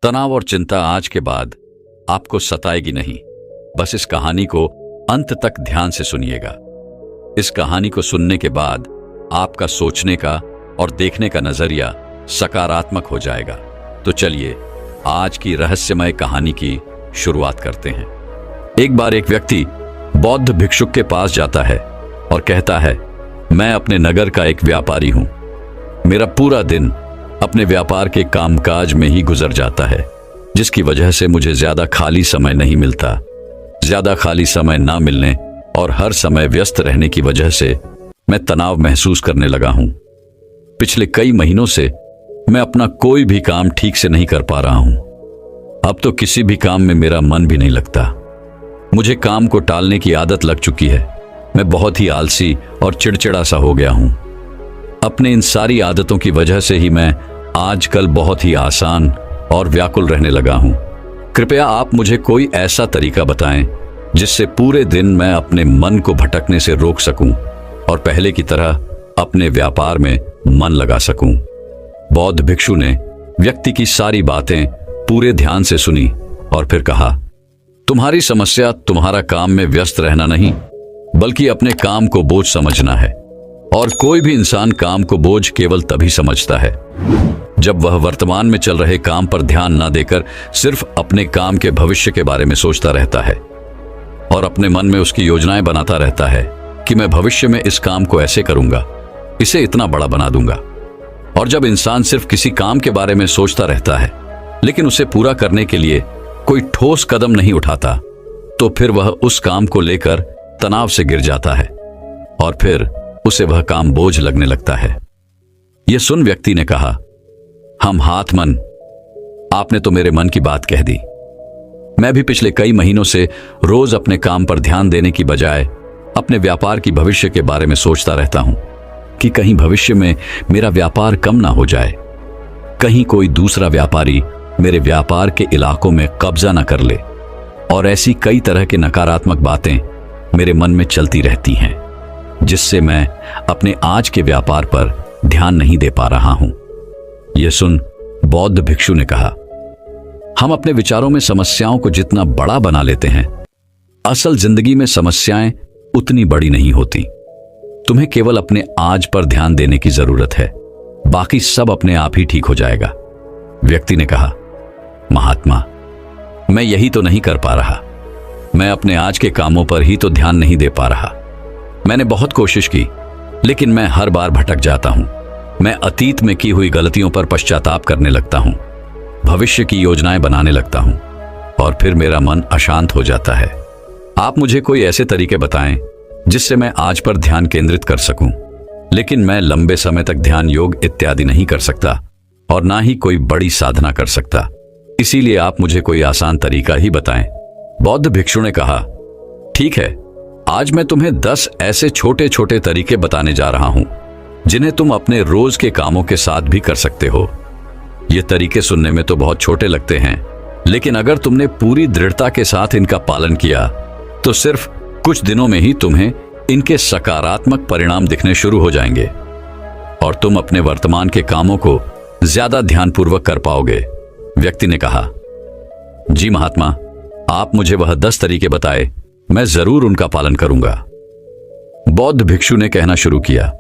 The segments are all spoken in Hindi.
तनाव और चिंता आज के बाद आपको सताएगी नहीं। बस इस कहानी को अंत तक ध्यान से सुनिएगा। इस कहानी को सुनने के बाद आपका सोचने का और देखने का नजरिया सकारात्मक हो जाएगा। तो चलिए आज की रहस्यमय कहानी की शुरुआत करते हैं। एक बार एक व्यक्ति बौद्ध भिक्षुक के पास जाता है और कहता है, मैं अपने नगर का एक व्यापारी हूं। मेरा पूरा दिन अपने व्यापार के कामकाज में ही गुजर जाता है, जिसकी वजह से मुझे ज्यादा खाली समय नहीं मिलता। ज्यादा खाली समय ना मिलने और हर समय व्यस्त रहने की वजह से मैं तनाव महसूस करने लगा हूं। पिछले कई महीनों से मैं अपना कोई भी काम ठीक से नहीं कर पा रहा हूं। अब तो किसी भी काम में मेरा मन भी नहीं लगता। मुझे काम को टालने की आदत लग चुकी है। मैं बहुत ही आलसी और चिड़चिड़ा सा हो गया हूं। अपने इन सारी आदतों की वजह से ही मैं आजकल बहुत ही आसान और व्याकुल रहने लगा हूं। कृपया आप मुझे कोई ऐसा तरीका बताएं जिससे पूरे दिन मैं अपने मन को भटकने से रोक सकूं और पहले की तरह अपने व्यापार में मन लगा सकूं। बौद्ध भिक्षु ने व्यक्ति की सारी बातें पूरे ध्यान से सुनी और फिर कहा, तुम्हारी समस्या तुम्हारा काम में व्यस्त रहना नहीं, बल्कि अपने काम को बोझ समझना है। और कोई भी इंसान काम को बोझ केवल तभी समझता है जब वह वर्तमान में चल रहे काम पर ध्यान न देकर सिर्फ अपने काम के भविष्य के बारे में सोचता रहता है और अपने मन में उसकी योजनाएं बनाता रहता है कि मैं भविष्य में इस काम को ऐसे करूंगा, इसे इतना बड़ा बना दूंगा। और जब इंसान सिर्फ किसी काम के बारे में सोचता रहता है लेकिन उसे पूरा करने के लिए कोई ठोस कदम नहीं उठाता, तो फिर वह उस काम को लेकर तनाव से गिर जाता है और फिर उसे वह काम बोझ लगने लगता है। यह सुन व्यक्ति ने कहा, हम हाथ मन, आपने तो मेरे मन की बात कह दी। मैं भी पिछले कई महीनों से रोज अपने काम पर ध्यान देने की बजाय अपने व्यापार की भविष्य के बारे में सोचता रहता हूं कि कहीं भविष्य में मेरा व्यापार कम ना हो जाए, कहीं कोई दूसरा व्यापारी मेरे व्यापार के इलाकों में कब्जा ना कर ले। और ऐसी कई तरह की नकारात्मक बातें मेरे मन में चलती रहती हैं, जिससे मैं अपने आज के व्यापार पर ध्यान नहीं दे पा रहा हूं। यह सुन बौद्ध भिक्षु ने कहा, हम अपने विचारों में समस्याओं को जितना बड़ा बना लेते हैं, असल जिंदगी में समस्याएं उतनी बड़ी नहीं होती। तुम्हें केवल अपने आज पर ध्यान देने की जरूरत है, बाकी सब अपने आप ही ठीक हो जाएगा। व्यक्ति ने कहा, महात्मा, मैं यही तो नहीं कर पा रहा। मैं अपने आज के कामों पर ही तो ध्यान नहीं दे पा रहा। मैंने बहुत कोशिश की, लेकिन मैं हर बार भटक जाता हूं। मैं अतीत में की हुई गलतियों पर पश्चाताप करने लगता हूं, भविष्य की योजनाएं बनाने लगता हूं और फिर मेरा मन अशांत हो जाता है। आप मुझे कोई ऐसे तरीके बताएं जिससे मैं आज पर ध्यान केंद्रित कर सकूं, लेकिन मैं लंबे समय तक ध्यान योग इत्यादि नहीं कर सकता और ना ही कोई बड़ी साधना कर सकता। इसीलिए आप मुझे कोई आसान तरीका ही बताएं। बौद्ध भिक्षु ने कहा, ठीक है, आज मैं तुम्हें 10 ऐसे छोटे छोटे तरीके बताने जा रहा हूं जिन्हें तुम अपने रोज के कामों के साथ भी कर सकते हो। ये तरीके सुनने में तो बहुत छोटे लगते हैं, लेकिन अगर तुमने पूरी दृढ़ता के साथ इनका पालन किया तो सिर्फ कुछ दिनों में ही तुम्हें इनके सकारात्मक परिणाम दिखने शुरू हो जाएंगे और तुम अपने वर्तमान के कामों को ज्यादा ध्यानपूर्वक कर पाओगे। व्यक्ति ने कहा, जी महात्मा, आप मुझे वह 10 तरीके बताए, मैं जरूर उनका पालन करूंगा। बौद्ध भिक्षु ने कहना शुरू किया,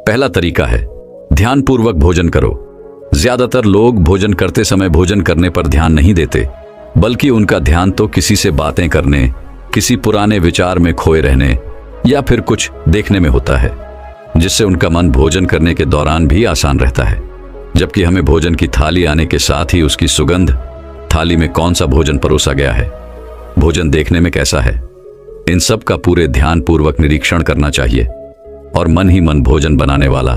पहला तरीका है ध्यानपूर्वक भोजन करो। ज्यादातर लोग भोजन करते समय भोजन करने पर ध्यान नहीं देते, बल्कि उनका ध्यान तो किसी से बातें करने, किसी पुराने विचार में खोए रहने या फिर कुछ देखने में होता है, जिससे उनका मन भोजन करने के दौरान भी आसान रहता है। जबकि हमें भोजन की थाली आने के साथ ही उसकी सुगंध, थाली में कौन सा भोजन परोसा गया है, भोजन देखने में कैसा है, इन सब का पूरे ध्यानपूर्वक निरीक्षण करना चाहिए और मन ही मन भोजन बनाने वाला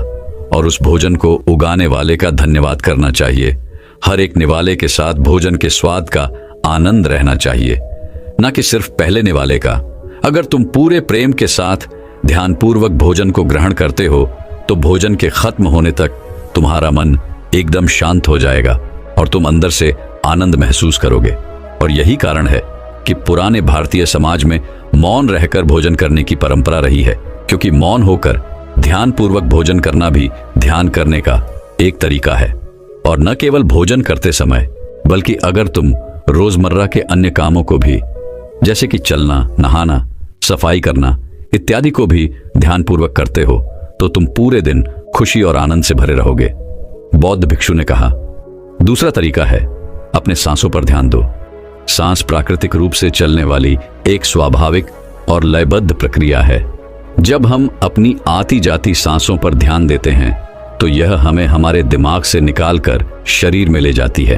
और उस भोजन को उगाने वाले का धन्यवाद करना चाहिए। हर एक निवाले के साथ भोजन के स्वाद का आनंद रहना चाहिए, न कि सिर्फ पहले निवाले का। अगर तुम पूरे प्रेम के साथ ध्यानपूर्वक भोजन को ग्रहण करते हो तो भोजन के खत्म होने तक तुम्हारा मन एकदम शांत हो जाएगा और तुम अंदर से आनंद महसूस करोगे। और यही कारण है कि पुराने भारतीय समाज में मौन रहकर भोजन करने की परंपरा रही है, क्योंकि मौन होकर ध्यानपूर्वक भोजन करना भी ध्यान करने का एक तरीका है। और न केवल भोजन करते समय बल्कि अगर तुम रोजमर्रा के अन्य कामों को भी, जैसे कि चलना, नहाना, सफाई करना इत्यादि को भी ध्यानपूर्वक करते हो, तो तुम पूरे दिन खुशी और आनंद से भरे रहोगे। बौद्ध भिक्षु ने कहा, दूसरा तरीका है अपने सांसों पर ध्यान दो। सांस प्राकृतिक रूप से चलने वाली एक स्वाभाविक और लयबद्ध प्रक्रिया है। जब हम अपनी आती जाती सांसों पर ध्यान देते हैं तो यह हमें हमारे दिमाग से निकालकर शरीर में ले जाती है।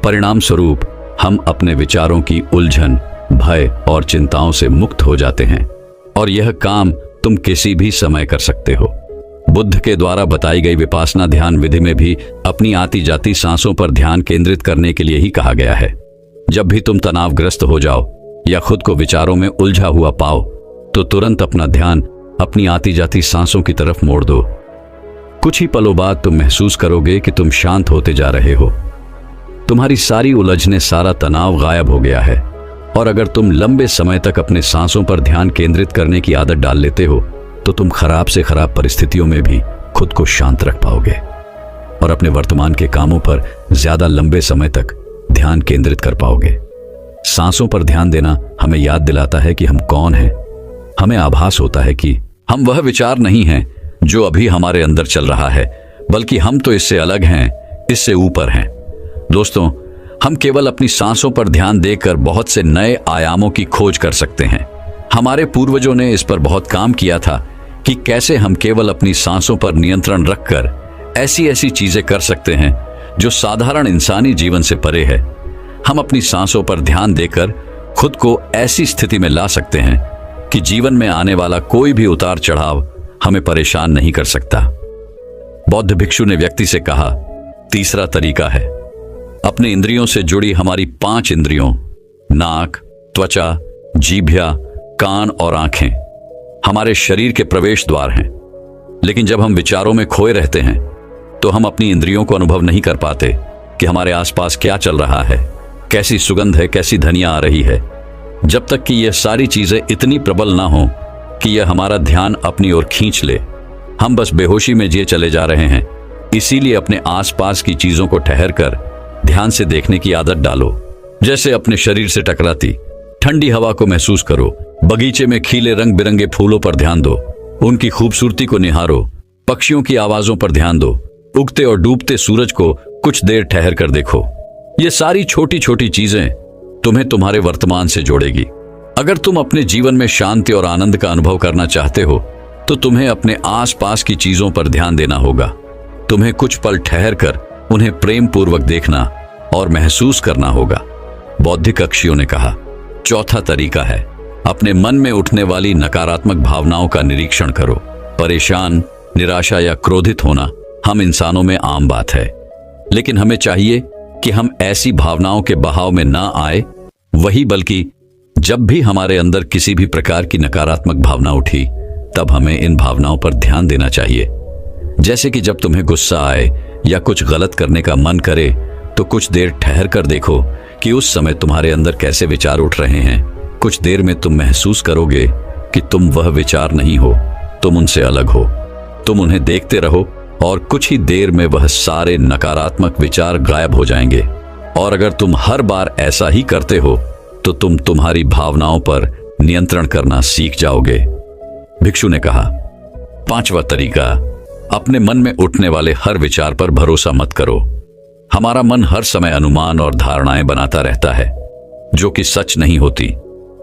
परिणाम स्वरूप हम अपने विचारों की उलझन, भय और चिंताओं से मुक्त हो जाते हैं और यह काम तुम किसी भी समय कर सकते हो। बुद्ध के द्वारा बताई गई विपासना ध्यान विधि में भी अपनी आती जाती सांसों पर ध्यान केंद्रित करने के लिए ही कहा गया है। जब भी तुम तनावग्रस्त हो जाओ या खुद को विचारों में उलझा हुआ पाओ तो तुरंत अपना ध्यान अपनी आती जाती सांसों की तरफ मोड़ दो। कुछ ही पलों बाद तुम महसूस करोगे कि तुम शांत होते जा रहे हो। तुम्हारी सारी उलझने, सारा तनाव गायब हो गया है। और अगर तुम लंबे समय तक अपने सांसों पर ध्यान केंद्रित करने की आदत डाल लेते हो तो तुम खराब से खराब परिस्थितियों में भी खुद को शांत रख पाओगे और अपने वर्तमान के कामों पर ज्यादा लंबे समय तक ध्यान केंद्रित कर पाओगे। सांसों पर ध्यान देना हमें याद दिलाता है कि हम कौन हैं। हमें आभास होता है कि हम वह विचार नहीं हैं जो अभी हमारे अंदर चल रहा है, बल्कि हम तो इससे अलग हैं, इससे ऊपर हैं। दोस्तों, हम केवल अपनी सांसों पर ध्यान देकर बहुत से नए आयामों की खोज कर सकते हैं। हमारे पूर्वजों ने इस पर बहुत काम किया था कि कैसे हम केवल अपनी सांसों पर नियंत्रण रखकर ऐसी ऐसी चीजें कर सकते हैं जो साधारण इंसानी जीवन से परे है। हम अपनी सांसों पर ध्यान देकर खुद को ऐसी स्थिति में ला सकते हैं कि जीवन में आने वाला कोई भी उतार चढ़ाव हमें परेशान नहीं कर सकता। बौद्ध भिक्षु ने व्यक्ति से कहा, तीसरा तरीका है अपने इंद्रियों से जुड़ी हमारी 5 इंद्रियों, नाक, त्वचा, जीभ्या, कान और आंखें हमारे शरीर के प्रवेश द्वार हैं। लेकिन जब हम विचारों में खोए रहते हैं तो हम अपनी इंद्रियों को अनुभव नहीं कर पाते कि हमारे आसपास क्या चल रहा है, कैसी सुगंध है, कैसी ध्वनियां आ रही है। जब तक कि यह सारी चीजें इतनी प्रबल ना हो कि यह हमारा ध्यान अपनी ओर खींच ले, हम बस बेहोशी में जिए चले जा रहे हैं। इसीलिए अपने आसपास की चीजों को ठहर कर ध्यान से देखने की आदत डालो। जैसे अपने शरीर से टकराती ठंडी हवा को महसूस करो, बगीचे में खिले रंग बिरंगे फूलों पर ध्यान दो, उनकी खूबसूरती को निहारो, पक्षियों की आवाजों पर ध्यान दो, उगते और डूबते सूरज को कुछ देर ठहर कर देखो। ये सारी छोटी छोटी चीजें तुम्हें तुम्हारे वर्तमान से जोड़ेगी। अगर तुम अपने जीवन में शांति और आनंद का अनुभव करना चाहते हो तो तुम्हें अपने आसपास की चीजों पर ध्यान देना होगा। तुम्हें कुछ पल ठहर कर उन्हें प्रेम पूर्वक देखना और महसूस करना होगा। बौद्धिक अक्षियों ने कहा, चौथा तरीका है अपने मन में उठने वाली नकारात्मक भावनाओं का निरीक्षण करो। परेशान, निराशा या क्रोधित होना हम इंसानों में आम बात है, लेकिन हमें चाहिए कि हम ऐसी भावनाओं के बहाव में ना आए। वही बल्कि जब भी हमारे अंदर किसी भी प्रकार की नकारात्मक भावना उठी तब हमें इन भावनाओं पर ध्यान देना चाहिए। जैसे कि जब तुम्हें गुस्सा आए या कुछ गलत करने का मन करे तो कुछ देर ठहर कर देखो कि उस समय तुम्हारे अंदर कैसे विचार उठ रहे हैं। कुछ देर में तुम महसूस करोगे कि तुम वह विचार नहीं हो, तुम उनसे अलग हो। तुम उन्हें देखते रहो और कुछ ही देर में वह सारे नकारात्मक विचार गायब हो जाएंगे। और अगर तुम हर बार ऐसा ही करते हो तो तुम तुम्हारी भावनाओं पर नियंत्रण करना सीख जाओगे। भिक्षु ने कहा, पांचवा तरीका, अपने मन में उठने वाले हर विचार पर भरोसा मत करो। हमारा मन हर समय अनुमान और धारणाएं बनाता रहता है जो कि सच नहीं होती।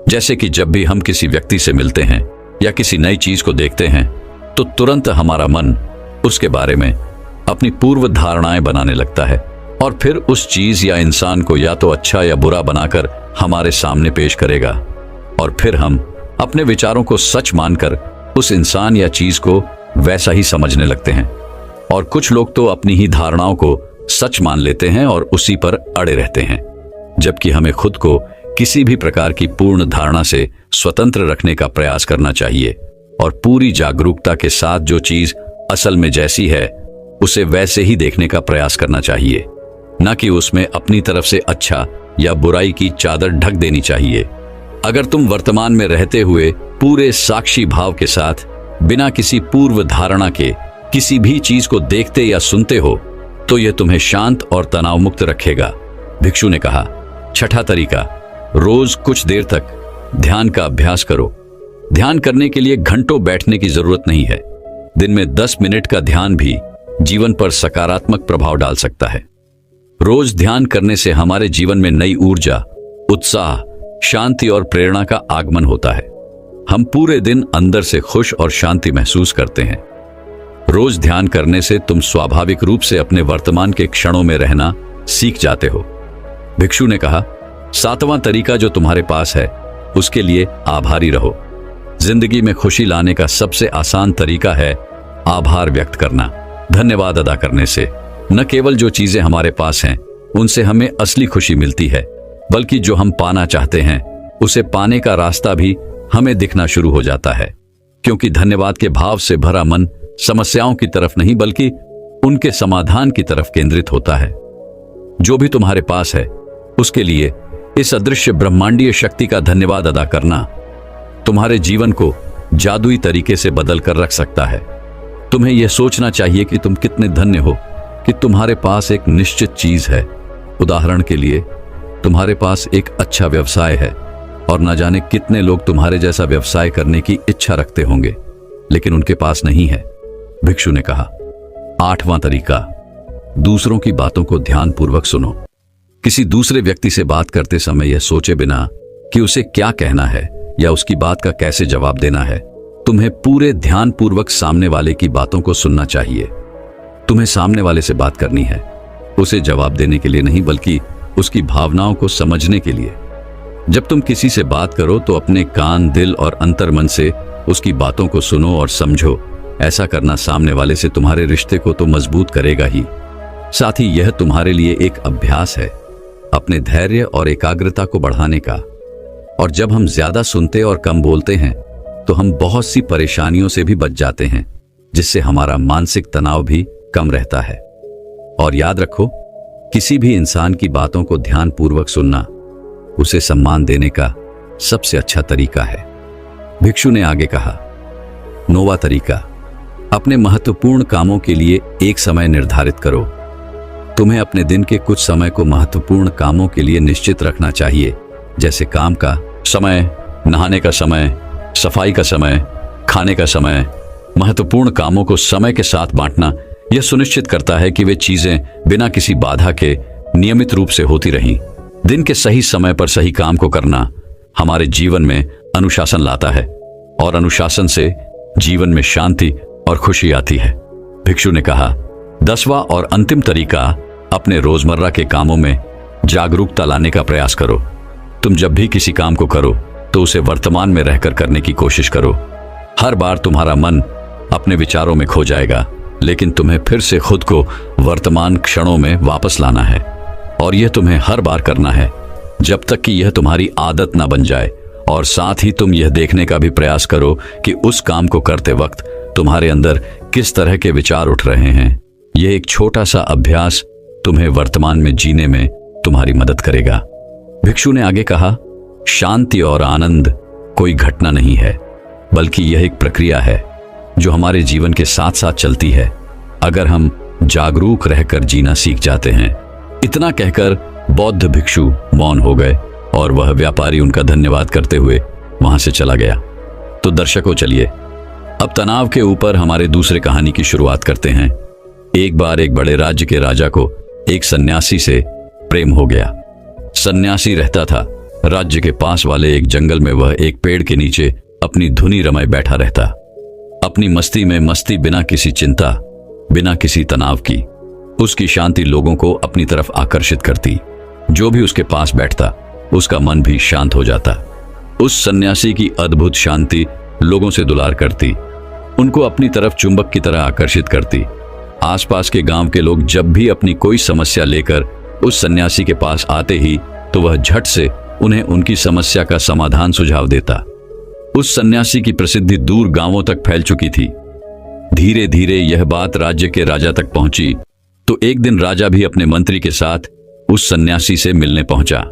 जैसे कि जब भी हम किसी व्यक्ति से मिलते हैं या किसी नई चीज को देखते हैं तो तुरंत हमारा मन उसके बारे में अपनी पूर्व धारणाएं बनाने लगता है और फिर उस चीज या इंसान को या तो अच्छा या बुरा बनाकर हमारे सामने पेश करेगा और फिर हम अपने विचारों को सच मानकर उस इंसान या चीज को वैसा ही समझने लगते हैं। और कुछ लोग तो अपनी ही धारणाओं को सच मान लेते हैं और उसी पर अड़े रहते हैं, जबकि हमें खुद को किसी भी प्रकार की पूर्ण धारणा से स्वतंत्र रखने का प्रयास करना चाहिए और पूरी जागरूकता के साथ जो चीज असल में जैसी है उसे वैसे ही देखने का प्रयास करना चाहिए, न कि उसमें अपनी तरफ से अच्छा या बुराई की चादर ढक देनी चाहिए। अगर तुम वर्तमान में रहते हुए पूरे साक्षी भाव के साथ बिना किसी पूर्व धारणा के किसी भी चीज को देखते या सुनते हो तो यह तुम्हें शांत और तनाव मुक्त रखेगा। भिक्षु ने कहा, छठा तरीका, रोज कुछ देर तक ध्यान का अभ्यास करो। ध्यान करने के लिए घंटों बैठने की जरूरत नहीं है। दिन में 10 मिनट का ध्यान भी जीवन पर सकारात्मक प्रभाव डाल सकता है। रोज ध्यान करने से हमारे जीवन में नई ऊर्जा, उत्साह, शांति और प्रेरणा का आगमन होता है। हम पूरे दिन अंदर से खुश और शांति महसूस करते हैं। रोज ध्यान करने से तुम स्वाभाविक रूप से अपने वर्तमान के क्षणों में रहना सीख जाते हो। भिक्षु ने कहा, सातवां तरीका जो तुम्हारे पास है उसके लिए आभारी रहो। जिंदगी में खुशी लाने का सबसे आसान तरीका है आभार व्यक्त करना। धन्यवाद अदा करने से न केवल जो चीजें हमारे पास हैं उनसे हमें असली खुशी मिलती है, बल्कि जो हम पाना चाहते हैं उसे पाने का रास्ता भी हमें दिखना शुरू हो जाता है। क्योंकि धन्यवाद के भाव से भरा मन समस्याओं की तरफ नहीं बल्कि उनके समाधान की तरफ केंद्रित होता है। जो भी तुम्हारे पास है उसके लिए इस अदृश्य ब्रह्मांडीय शक्ति का धन्यवाद अदा करना तुम्हारे जीवन को जादुई तरीके से बदल कर रख सकता है। तुम्हें यह सोचना चाहिए कि तुम कितने धन्य हो कि तुम्हारे पास एक निश्चित चीज है। उदाहरण के लिए, तुम्हारे पास एक अच्छा व्यवसाय है और न जाने कितने लोग तुम्हारे जैसा व्यवसाय करने की इच्छा रखते होंगे, लेकिन उनके पास नहीं है। भिक्षु ने कहा, आठवां तरीका, दूसरों की बातों को ध्यानपूर्वक सुनो। किसी दूसरे व्यक्ति से बात करते समय यह सोचे बिना कि उसे क्या कहना है या उसकी बात का कैसे जवाब देना है, तुम्हें पूरे ध्यानपूर्वक सामने वाले की बातों को सुनना चाहिए। तुम्हें सामने वाले से बात करनी है, उसे जवाब देने के लिए नहीं बल्कि उसकी भावनाओं को समझने के लिए। जब तुम किसी से बात करो तो अपने कान, दिल और अंतर्मन से उसकी बातों को सुनो और समझो। ऐसा करना सामने वाले से तुम्हारे रिश्ते को तो मजबूत करेगा ही, साथ ही यह तुम्हारे लिए एक अभ्यास है अपने धैर्य और एकाग्रता को बढ़ाने का। और जब हम ज्यादा सुनते और कम बोलते हैं तो हम बहुत सी परेशानियों से भी बच जाते हैं, जिससे हमारा मानसिक तनाव भी कम रहता है। और याद रखो, किसी भी इंसान की बातों को ध्यानपूर्वक सुनना उसे सम्मान देने का सबसे अच्छा तरीका है। भिक्षु ने आगे कहा, नौवां तरीका, अपने महत्वपूर्ण कामों के लिए एक समय निर्धारित करो। तुम्हें अपने दिन के कुछ समय को महत्वपूर्ण कामों के लिए निश्चित रखना चाहिए, जैसे काम का समय, नहाने का समय, सफाई का समय, खाने का समय। महत्वपूर्ण कामों को समय के साथ बांटना यह सुनिश्चित करता है कि वे चीजें बिना किसी बाधा के नियमित रूप से होती रहें। दिन के सही समय पर सही काम को करना हमारे जीवन में अनुशासन लाता है और अनुशासन से जीवन में शांति और खुशी आती है। भिक्षु ने कहा, 10वां और अंतिम तरीका, अपने रोजमर्रा के कामों में जागरूकता लाने का प्रयास करो। तुम जब भी किसी काम को करो तो उसे वर्तमान में रहकर करने की कोशिश करो। हर बार तुम्हारा मन अपने विचारों में खो जाएगा, लेकिन तुम्हें फिर से खुद को वर्तमान क्षणों में वापस लाना है। और यह तुम्हें हर बार करना है जब तक कि यह तुम्हारी आदत ना बन जाए। और साथ ही तुम यह देखने का भी प्रयास करो कि उस काम को करते वक्त तुम्हारे अंदर किस तरह के विचार उठ रहे हैं। यह एक छोटा सा अभ्यास तुम्हें वर्तमान में जीने में तुम्हारी मदद करेगा। भिक्षु ने आगे कहा, शांति और आनंद कोई घटना नहीं है, बल्कि यह एक प्रक्रिया है जो हमारे जीवन के साथ साथ चलती है, अगर हम जागरूक रहकर जीना सीख जाते हैं। इतना कहकर बौद्ध भिक्षु मौन हो गए और वह व्यापारी उनका धन्यवाद करते हुए वहां से चला गया। तो दर्शकों, चलिए अब तनाव के ऊपर हमारे दूसरे कहानी की शुरुआत करते हैं। एक बार एक बड़े राज्य के राजा को एक सन्यासी से प्रेम हो गया। सन्यासी रहता था राज्य के पास वाले एक जंगल में। वह एक पेड़ के नीचे अपनी धुनी रमाए बैठा रहता, अपनी मस्ती में मस्ती, बिना किसी चिंता, बिना किसी तनाव की। उसकी शांति लोगों को अपनी तरफ आकर्षित करती। जो भी उसके पास बैठता उसका मन भी शांत हो जाता। उस सन्यासी की अद्भुत शांति लोगों से दुलार करती, उनको अपनी तरफ चुंबक की तरह आकर्षित करती। आसपास के गांव के लोग जब भी अपनी कोई समस्या लेकर उस सन्यासी के पास आते ही तो वह झट से उन्हें उनकी समस्या का समाधान सुझाव देता। उस सन्यासी की प्रसिद्धि दूर गांवों तक फैल चुकी थी। धीरे धीरे यह बात राज्य के राजा तक पहुंची तो एक दिन राजा भी अपने मंत्री के साथ उस सन्यासी से मिलने पहुंचा।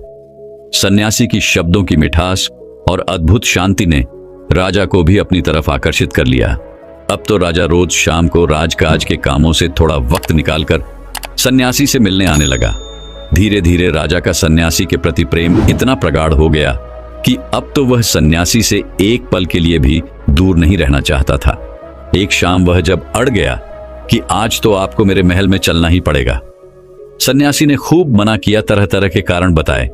सन्यासी की शब्दों की मिठास और अद्भुत शांति ने राजा को भी अपनी तरफ आकर्षित कर लिया। अब तो राजा रोज शाम को राजकाज के कामों से थोड़ा वक्त निकालकर सन्यासी से मिलने आने लगा। धीरे धीरे राजा का सन्यासी के प्रति प्रेम इतना प्रगाढ़ हो गया कि अब तो वह सन्यासी से एक पल के लिए भी दूर नहीं रहना चाहता था। एक शाम वह जब अड़ गया कि आज तो आपको मेरे महल में चलना ही पड़ेगा। सन्यासी ने खूब मना किया, तरह तरह के कारण बताए,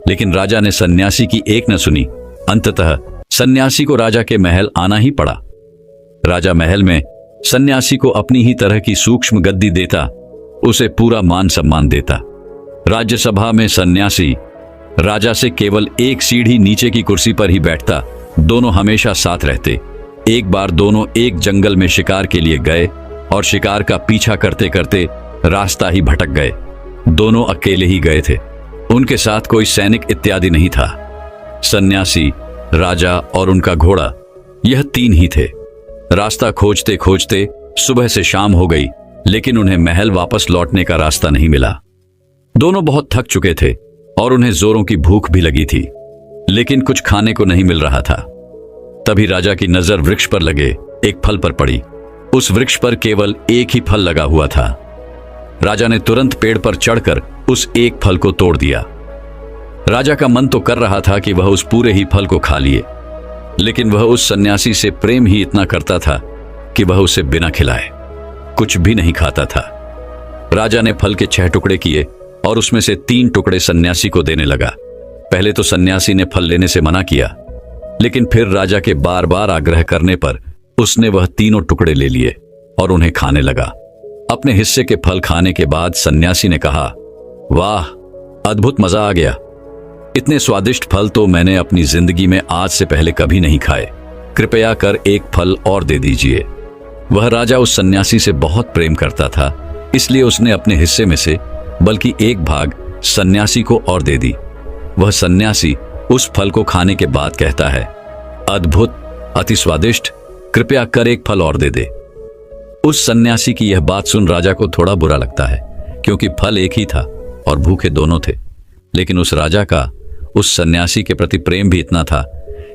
लेकिन राजा ने सन्यासी की एक न सुनी। अंततः सन्यासी को राजा के महल आना ही पड़ा। राजा महल में सन्यासी को अपनी ही तरह की सूक्ष्म गद्दी देता, उसे पूरा मान सम्मान देता। राज्यसभा में सन्यासी राजा से केवल एक सीढ़ी नीचे की कुर्सी पर ही बैठता। दोनों हमेशा साथ रहते। एक बार दोनों एक जंगल में शिकार के लिए गए और शिकार का पीछा करते करते रास्ता ही भटक गए। दोनों अकेले ही गए थे, उनके साथ कोई सैनिक इत्यादि नहीं था। सन्यासी, राजा और उनका घोड़ा, यह तीन ही थे। रास्ता खोजते खोजते सुबह से शाम हो गई, लेकिन उन्हें महल वापस लौटने का रास्ता नहीं मिला। दोनों बहुत थक चुके थे और उन्हें जोरों की भूख भी लगी थी, लेकिन कुछ खाने को नहीं मिल रहा था। तभी राजा की नजर वृक्ष पर लगे एक फल पर पड़ी। उस वृक्ष पर केवल एक ही फल लगा हुआ था। राजा ने तुरंत पेड़ पर चढ़कर उस एक फल को तोड़ दिया। राजा का मन तो कर रहा था कि वह उस पूरे ही फल को खा लिए, लेकिन वह उस सन्यासी से प्रेम ही इतना करता था कि वह उसे बिना खिलाए कुछ भी नहीं खाता था। राजा ने फल के 6 टुकड़े किए और उसमें से 3 टुकड़े सन्यासी को देने लगा। पहले तो सन्यासी ने फल लेने से मना किया, लेकिन फिर राजा के बार बार आग्रह करने पर उसने वह तीनों टुकड़े ले लिए और उन्हें खाने लगा। अपने हिस्से के फल खाने के बाद सन्यासी ने कहा, वाह, अद्भुत मजा आ गया। इतने स्वादिष्ट फल तो मैंने अपनी जिंदगी में आज से पहले कभी नहीं खाए। कृपया कर एक फल और दे दीजिए। वह राजा उस सन्यासी से बहुत प्रेम करता था, इसलिए उसने अपने हिस्से में से बल्कि एक भाग सन्यासी को और दे दी। वह सन्यासी उस फल को खाने के बाद कहता है, अद्भुत, अति स्वादिष्ट, कृपया कर एक फल और दे दे। उस सन्यासी की यह बात सुन राजा को थोड़ा बुरा लगता है, क्योंकि फल एक ही था और भूखे दोनों थे। लेकिन उस राजा का उस सन्यासी के प्रति प्रेम भी इतना था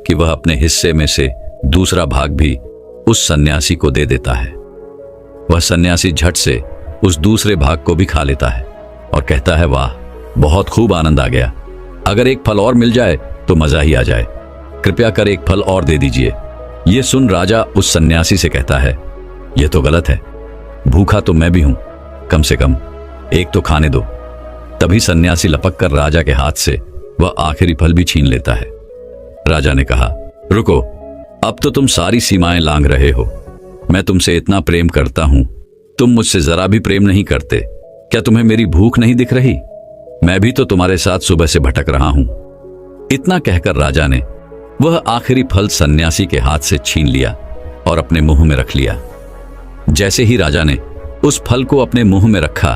कि वह अपने हिस्से में से दूसरा भाग भी उस सन्यासी को दे देता है। वह सन्यासी झट से उस दूसरे भाग को भी खा लेता है और कहता है, वाह, बहुत खूब आनंद आ गया। अगर एक फल और मिल जाए तो मजा ही आ जाए। कृपया कर एक फल और दे दीजिए। यह सुन राजा उस सन्यासी से कहता है, यह तो गलत है। भूखा तो मैं भी हूं, कम से कम एक तो खाने दो। तभी सन्यासी लपक कर राजा के हाथ से वह आखिरी फल भी छीन लेता है। राजा ने कहा, रुको, अब तो तुम सारी सीमाएं लांघ रहे हो। मैं तुमसे इतना प्रेम करता हूं, तुम मुझसे जरा भी प्रेम नहीं करते। क्या तुम्हें मेरी भूख नहीं दिख रही? मैं भी तो तुम्हारे साथ सुबह से भटक रहा हूं। इतना कहकर राजा ने वह आखिरी फल सन्यासी के हाथ से छीन लिया और अपने मुंह में रख लिया। जैसे ही राजा ने उस फल को अपने मुंह में रखा,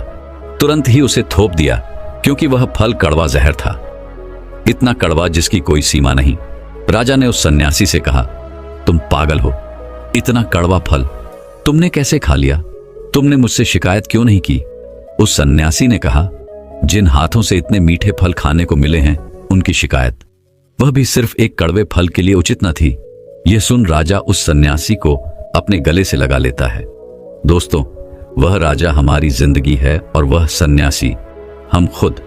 तुरंत ही उसे थोप दिया, क्योंकि वह फल कड़वा जहर था। इतना कड़वा जिसकी कोई सीमा नहीं। राजा ने उस सन्यासी से कहा, तुम पागल हो, इतना कड़वा फल तुमने कैसे खा लिया? तुमने मुझसे शिकायत क्यों नहीं की? उस सन्यासी ने कहा, जिन हाथों से इतने मीठे फल खाने को मिले हैं, उनकी शिकायत, वह भी सिर्फ एक कड़वे फल के लिए उचित न थी। यह सुन राजा उस सन्यासी को अपने गले से लगा लेता है। दोस्तों, वह राजा हमारी जिंदगी है और वह सन्यासी हम खुद।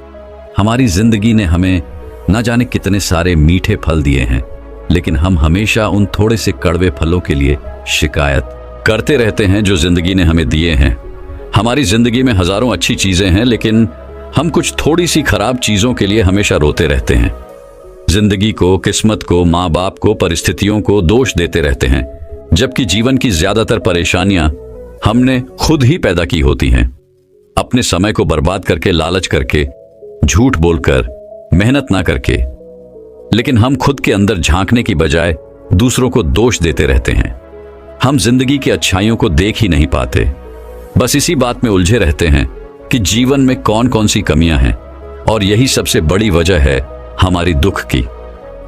हमारी जिंदगी ने हमें न जाने कितने सारे मीठे फल दिए हैं, लेकिन हम हमेशा उन थोड़े से कड़वे फलों के लिए शिकायत करते रहते हैं जो जिंदगी ने हमें दिए हैं। हमारी जिंदगी में हजारों अच्छी चीजें हैं, लेकिन हम कुछ थोड़ी सी खराब चीजों के लिए हमेशा रोते रहते हैं। जिंदगी को, किस्मत को, माँ बाप को, परिस्थितियों को दोष देते रहते हैं, जबकि जीवन की ज्यादातर परेशानियां हमने खुद ही पैदा की होती हैं। अपने समय को बर्बाद करके, लालच करके, झूठ बोलकर, मेहनत ना करके। लेकिन हम खुद के अंदर झांकने की बजाय दूसरों को दोष देते रहते हैं। हम जिंदगी की अच्छाइयों को देख ही नहीं पाते, बस इसी बात में उलझे रहते हैं कि जीवन में कौन कौन सी कमियां हैं, और यही सबसे बड़ी वजह है हमारी दुख की,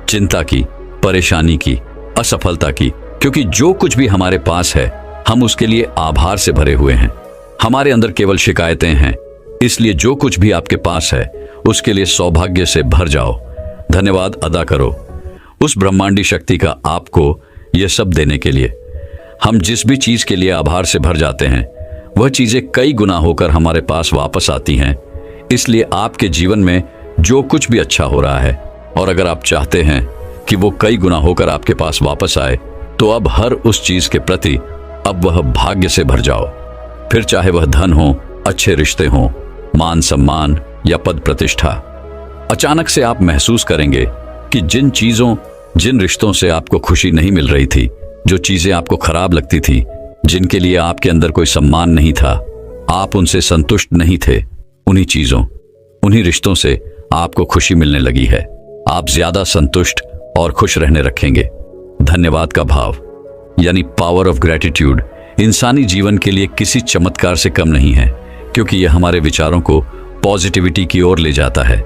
चिंता की, परेशानी की, असफलता की। क्योंकि जो कुछ भी हमारे पास है, हम उसके लिए आभार से भरे हुए हैं। हमारे अंदर केवल शिकायतें हैं। इसलिए जो कुछ भी आपके पास है, उसके लिए सौभाग्य से भर जाओ, धन्यवाद अदा करो उस ब्रह्मांडी शक्ति का आपको यह सब देने के लिए। हम जिस भी चीज के लिए आभार से भर जाते हैं, वह चीजें कई गुना होकर हमारे पास वापस आती हैं। इसलिए आपके जीवन में जो कुछ भी अच्छा हो रहा है, और अगर आप चाहते हैं कि वो कई गुना होकर आपके पास वापस आए, तो अब हर उस चीज के प्रति अब वह भाग्य से भर जाओ। फिर चाहे वह धन हो, अच्छे रिश्ते हों, मान सम्मान या पद प्रतिष्ठा। अचानक से आप महसूस करेंगे कि जिन रिश्तों से आपको खुशी नहीं मिल रही थी, जो चीजें आपको खराब लगती थी, जिनके लिए आपके अंदर कोई सम्मान नहीं था, आप उनसे संतुष्ट नहीं थे, उन्हीं रिश्तों से आपको खुशी मिलने लगी है। आप ज्यादा संतुष्ट और खुश रहने रखेंगे। धन्यवाद का भाव यानी पावर ऑफ ग्रेटिट्यूड इंसानी जीवन के लिए किसी चमत्कार से कम नहीं है, क्योंकि यह हमारे विचारों को पॉजिटिविटी की ओर ले जाता है।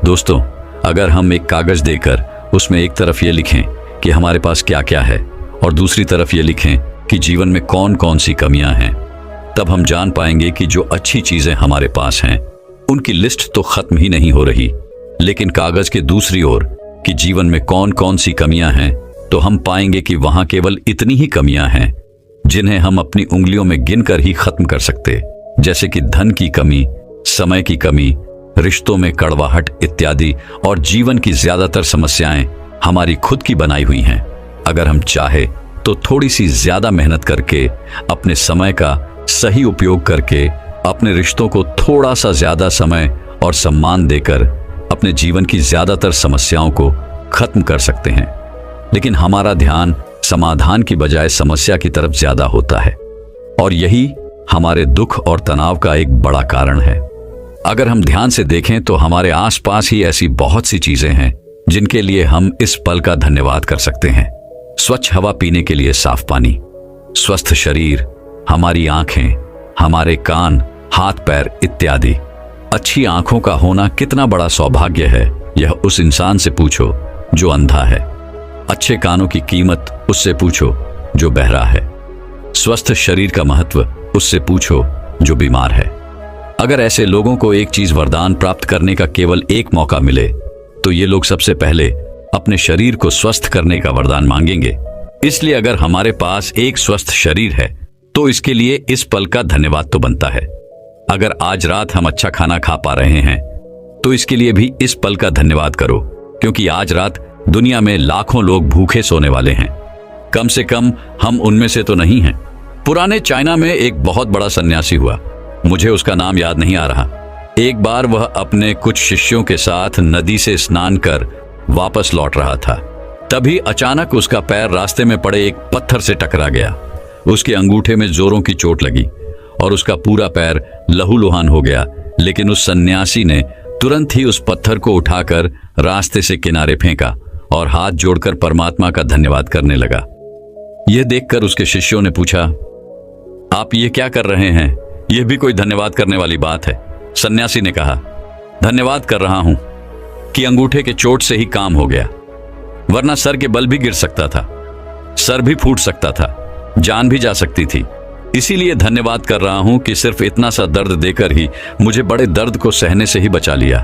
दोस्तों, अगर हम एक कागज देकर उसमें एक तरफ ये लिखें कि हमारे पास क्या क्या है और दूसरी तरफ ये लिखें कि जीवन में कौन कौन सी कमियां हैं, तब हम जान पाएंगे कि जो अच्छी चीजें हमारे पास हैं उनकी लिस्ट तो खत्म ही नहीं हो रही, लेकिन कागज के दूसरी ओर कि जीवन में कौन कौन सी कमियां हैं, तो हम पाएंगे कि वहां केवल इतनी ही कमियां हैं जिन्हें हम अपनी उंगलियों में गिनकर ही खत्म कर सकते, जैसे कि धन की कमी, समय की कमी, रिश्तों में कड़वाहट इत्यादि। और जीवन की ज्यादातर समस्याएं हमारी खुद की बनाई हुई हैं। अगर हम चाहे तो थोड़ी सी ज्यादा मेहनत करके, अपने समय का सही उपयोग करके, अपने रिश्तों को थोड़ा सा ज्यादा समय और सम्मान देकर अपने जीवन की ज्यादातर समस्याओं को खत्म कर सकते हैं। लेकिन हमारा ध्यान समाधान की बजाय समस्या की तरफ ज्यादा होता है, और यही हमारे दुख और तनाव का एक बड़ा कारण है। अगर हम ध्यान से देखें तो हमारे आसपास ही ऐसी बहुत सी चीजें हैं जिनके लिए हम इस पल का धन्यवाद कर सकते हैं। स्वच्छ हवा पीने के लिए साफ पानी, स्वस्थ शरीर, हमारी आंखें, हमारे कान, हाथ पैर इत्यादि। अच्छी आंखों का होना कितना बड़ा सौभाग्य है, यह उस इंसान से पूछो जो अंधा है। अच्छे कानों की कीमत उससे पूछो जो बहरा है। स्वस्थ शरीर का महत्व उससे पूछो जो बीमार है। अगर ऐसे लोगों को एक चीज वरदान प्राप्त करने का केवल एक मौका मिले, तो ये लोग सबसे पहले अपने शरीर को स्वस्थ करने का वरदान मांगेंगे। इसलिए अगर हमारे पास एक स्वस्थ शरीर है तो इसके लिए इस पल का धन्यवाद तो बनता है। अगर आज रात हम अच्छा खाना खा पा रहे हैं तो इसके लिए भी इस पल का धन्यवाद करो, क्योंकि आज रात दुनिया में लाखों लोग भूखे सोने वाले हैं। कम से कम हम उनमें से तो नहीं हैं। पुराने चाइना में एक बहुत बड़ा सन्यासी हुआ, मुझे उसका नाम याद नहीं आ रहा। एक बार वह अपने कुछ शिष्यों के साथ नदी से स्नान कर वापस लौट रहा था। तभी अचानक उसका पैर रास्ते में पड़े एक पत्थर से टकरा गया। उसके अंगूठे में जोरों की चोट लगी और उसका पूरा पैर लहूलुहान हो गया। लेकिन उस सन्यासी ने तुरंत ही उस पत्थर को उठाकर रास्ते से किनारे फेंका और हाथ जोड़कर परमात्मा का धन्यवाद करने लगा। यह देखकर उसके शिष्यों ने पूछा, आप ये क्या कर रहे हैं? यह भी कोई धन्यवाद करने वाली बात है? सन्यासी ने कहा, धन्यवाद कर रहा हूं कि अंगूठे के चोट से ही काम हो गया, वरना सर के बल भी गिर सकता था, सर भी फूट सकता था, जान भी जा सकती थी। इसीलिए धन्यवाद कर रहा हूं कि सिर्फ इतना सा दर्द देकर ही मुझे बड़े दर्द को सहने से ही बचा लिया।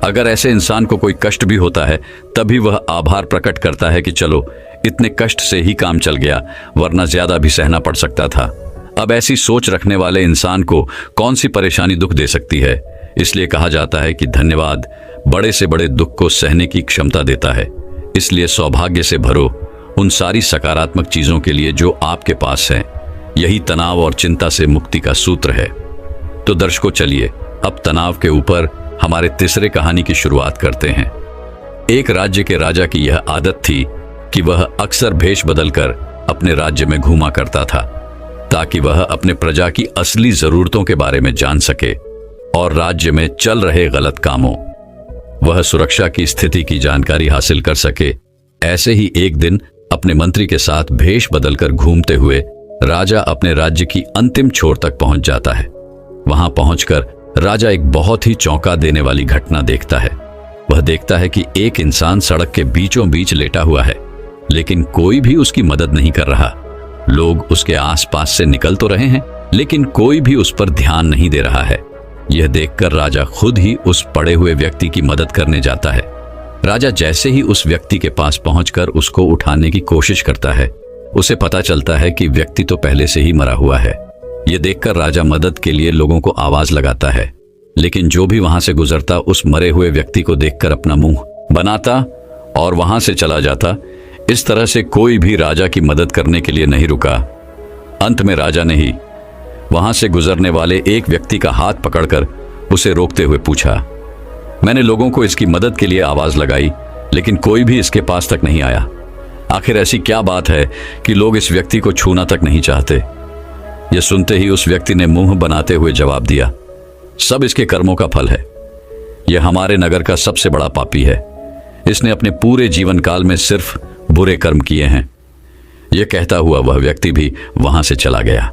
अगर ऐसे इंसान को कोई कष्ट भी होता है तभी वह आभार प्रकट करता है कि चलो इतने कष्ट से ही काम चल गया, वरना ज्यादा भी सहना पड़ सकता था। अब ऐसी सोच रखने वाले इंसान को कौन सी परेशानी दुख दे सकती है? इसलिए कहा जाता है कि धन्यवाद बड़े से बड़े दुख को सहने की क्षमता देता है। इसलिए सौभाग्य से भरो उन सारी सकारात्मक चीजों के लिए जो आपके पास है। यही तनाव और चिंता से मुक्ति का सूत्र है। तो दर्शकों, चलिए अब तनाव के ऊपर हमारे तीसरे कहानी की शुरुआत करते हैं। एक राज्य के राजा की यह आदत थी कि वह अक्सर भेष बदलकर अपने राज्य में घूमा करता था, ताकि वह अपने प्रजा की असली जरूरतों के बारे में जान सके और राज्य में चल रहे गलत कामों, वह सुरक्षा की स्थिति की जानकारी हासिल कर सके। ऐसे ही एक दिन अपने मंत्री के साथ भेष बदलकर घूमते हुए राजा अपने राज्य की अंतिम छोर तक पहुंच जाता है। वहां पहुंचकर राजा एक बहुत ही चौंका देने वाली घटना देखता है। वह देखता है कि एक इंसान सड़क के बीचों बीच लेटा हुआ है, लेकिन कोई भी उसकी मदद नहीं कर रहा। लोग उसके आसपास से निकल तो रहे हैं, लेकिन कोई भी उस पर ध्यान नहीं दे रहा है। यह देखकर राजा खुद ही उस पड़े हुए व्यक्ति की मदद करने जाता है। राजा जैसे ही उस व्यक्ति के पास पहुंचकर उसको उठाने की कोशिश करता है, उसे पता चलता है कि व्यक्ति तो पहले से ही मरा हुआ है। यह देखकर राजा मदद के लिए लोगों को आवाज लगाता है, लेकिन जो भी वहां से गुजरता उस मरे हुए व्यक्ति को देखकर अपना मुंह बनाता और वहां से चला जाता। इस तरह से कोई भी राजा की मदद करने के लिए नहीं रुका। अंत में राजा ने ही वहां से गुजरने वाले एक व्यक्ति का हाथ पकड़कर उसे रोकते हुए पूछा। मैंने लोगों को इसकी मदद के लिए आवाज लगाई, लेकिन कोई भी इसके पास तक नहीं आया। आखिर ऐसी क्या बात है कि लोग इस व्यक्ति को छूना तक नहीं चाहते? यह सुनते ही उस व्यक्ति ने मुंह बनाते हुए जवाब दिया, सब इसके कर्मों का फल है। यह हमारे नगर का सबसे बड़ा पापी है। इसने अपने पूरे जीवन काल में सिर्फ बुरे कर्म किए हैं। यह कहता हुआ वह व्यक्ति भी वहां से चला गया।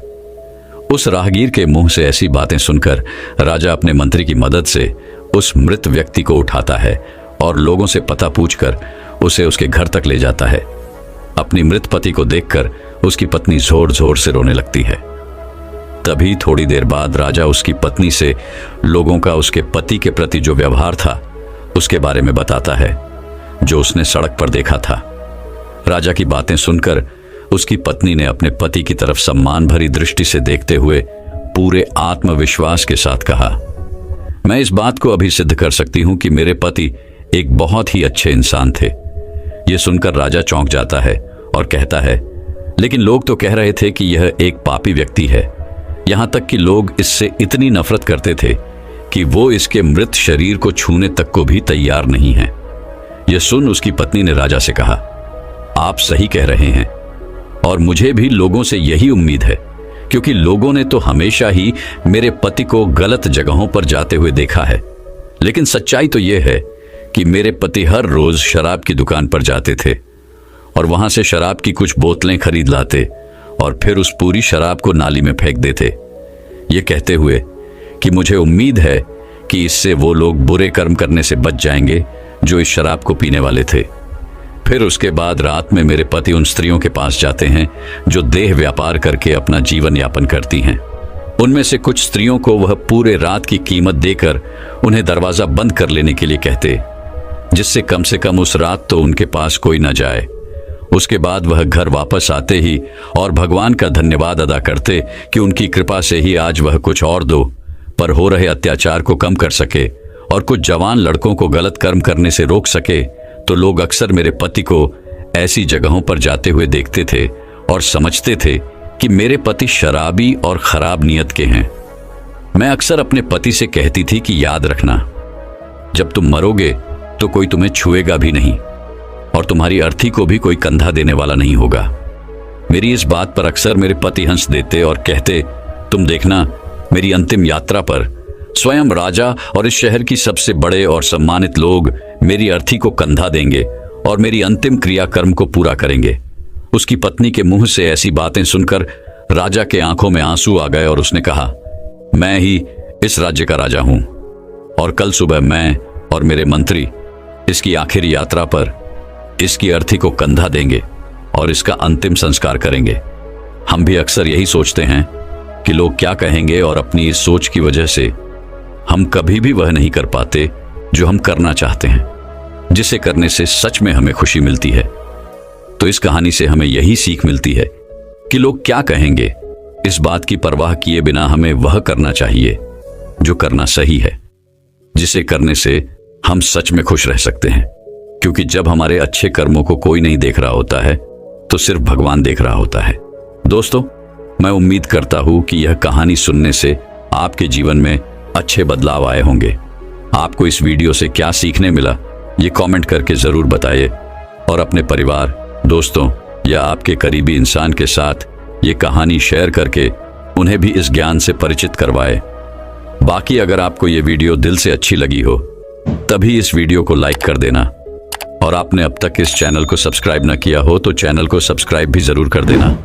उस राहगीर के मुंह से ऐसी बातें सुनकर राजा अपने मंत्री की मदद से उस मृत व्यक्ति को उठाता है और लोगों से पता पूछकर उसे उसके घर तक ले जाता है। अपनी मृत पति को देखकर उसकी पत्नी जोर जोर से रोने लगती है। तभी थोड़ी देर बाद राजा उसकी पत्नी से लोगों का उसके पति के प्रति जो व्यवहार था उसके बारे में बताता है, जो उसने सड़क पर देखा था। राजा की बातें सुनकर उसकी पत्नी ने अपने पति की तरफ सम्मान भरी दृष्टि से देखते हुए पूरे आत्मविश्वास के साथ कहा, मैं इस बात को अभी सिद्ध कर सकती हूं कि मेरे पति एक बहुत ही अच्छे इंसान थे। यह सुनकर राजा चौंक जाता है और कहता है, लेकिन लोग तो कह रहे थे कि यह एक पापी व्यक्ति है। यहां तक कि लोग इससे इतनी नफरत करते थे कि वो इसके मृत शरीर को छूने तक को भी तैयार नहीं है। यह सुन उसकी पत्नी ने राजा से कहा, आप सही कह रहे हैं और मुझे भी लोगों से यही उम्मीद है, क्योंकि लोगों ने तो हमेशा ही मेरे पति को गलत जगहों पर जाते हुए देखा है। लेकिन सच्चाई तो यह है कि मेरे पति हर रोज शराब की दुकान पर जाते थे और वहां से शराब की कुछ बोतलें खरीद लाते और फिर उस पूरी शराब को नाली में फेंक देते, ये कहते हुए कि मुझे उम्मीद है कि इससे वो लोग बुरे कर्म करने से बच जाएंगे जो इस शराब को पीने वाले थे। फिर उसके बाद रात में मेरे पति उन स्त्रियों के पास जाते हैं जो देह व्यापार करके अपना जीवन यापन करती हैं। उनमें से कुछ स्त्रियों को वह पूरे रात की कीमत देकर उन्हें दरवाजा बंद कर लेने के लिए कहते, जिससे कम से कम उस रात तो उनके पास कोई न जाए। उसके बाद वह घर वापस आते ही और भगवान का धन्यवाद अदा करते कि उनकी कृपा से ही आज वह कुछ और दो पर हो रहे अत्याचार को कम कर सके और कुछ जवान लड़कों को गलत कर्म करने से रोक सके। तो लोग अक्सर मेरे पति को ऐसी जगहों पर जाते हुए देखते थे और समझते थे कि मेरे पति शराबी और खराब नियत के हैं। मैं अक्सर अपने पति से कहती थी कि याद रखना, जब तुम मरोगे तो कोई तुम्हें छुएगा भी नहीं और तुम्हारी अर्थी को भी कोई कंधा देने वाला नहीं होगा। मेरी इस बात पर अक्सर मेरे पति हंस देते और कहते, तुम देखना, मेरी अंतिम यात्रा पर स्वयं राजा और इस शहर की सबसे बड़े और सम्मानित लोग मेरी अर्थी को कंधा देंगे और मेरी अंतिम क्रियाकर्म को पूरा करेंगे। उसकी पत्नी के मुंह से ऐसी बातें सुनकर राजा के आंखों में आंसू आ गए और उसने कहा, मैं ही इस राज्य का राजा हूं और कल सुबह मैं और मेरे मंत्री इसकी आखिरी यात्रा पर इसकी अर्थी को कंधा देंगे और इसका अंतिम संस्कार करेंगे। हम भी अक्सर यही सोचते हैं कि लोग क्या कहेंगे और अपनी इस सोच की वजह से हम कभी भी वह नहीं कर पाते जो हम करना चाहते हैं, जिसे करने से सच में हमें खुशी मिलती है। तो इस कहानी से हमें यही सीख मिलती है कि लोग क्या कहेंगे, इस बात की परवाह किए बिना हमें वह करना चाहिए जो करना सही है, जिसे करने से हम सच में खुश रह सकते हैं। क्योंकि जब हमारे अच्छे कर्मों को कोई नहीं देख रहा होता है तो सिर्फ भगवान देख रहा होता है। दोस्तों, मैं उम्मीद करता हूं कि यह कहानी सुनने से आपके जीवन में अच्छे बदलाव आए होंगे। आपको इस वीडियो से क्या सीखने मिला, ये कमेंट करके जरूर बताइए और अपने परिवार, दोस्तों या आपके करीबी इंसान के साथ ये कहानी शेयर करके उन्हें भी इस ज्ञान से परिचित करवाएं। बाकी अगर आपको ये वीडियो दिल से अच्छी लगी हो तभी इस वीडियो को लाइक कर देना और आपने अब तक इस चैनल को सब्सक्राइब न किया हो तो चैनल को सब्सक्राइब भी जरूर कर देना।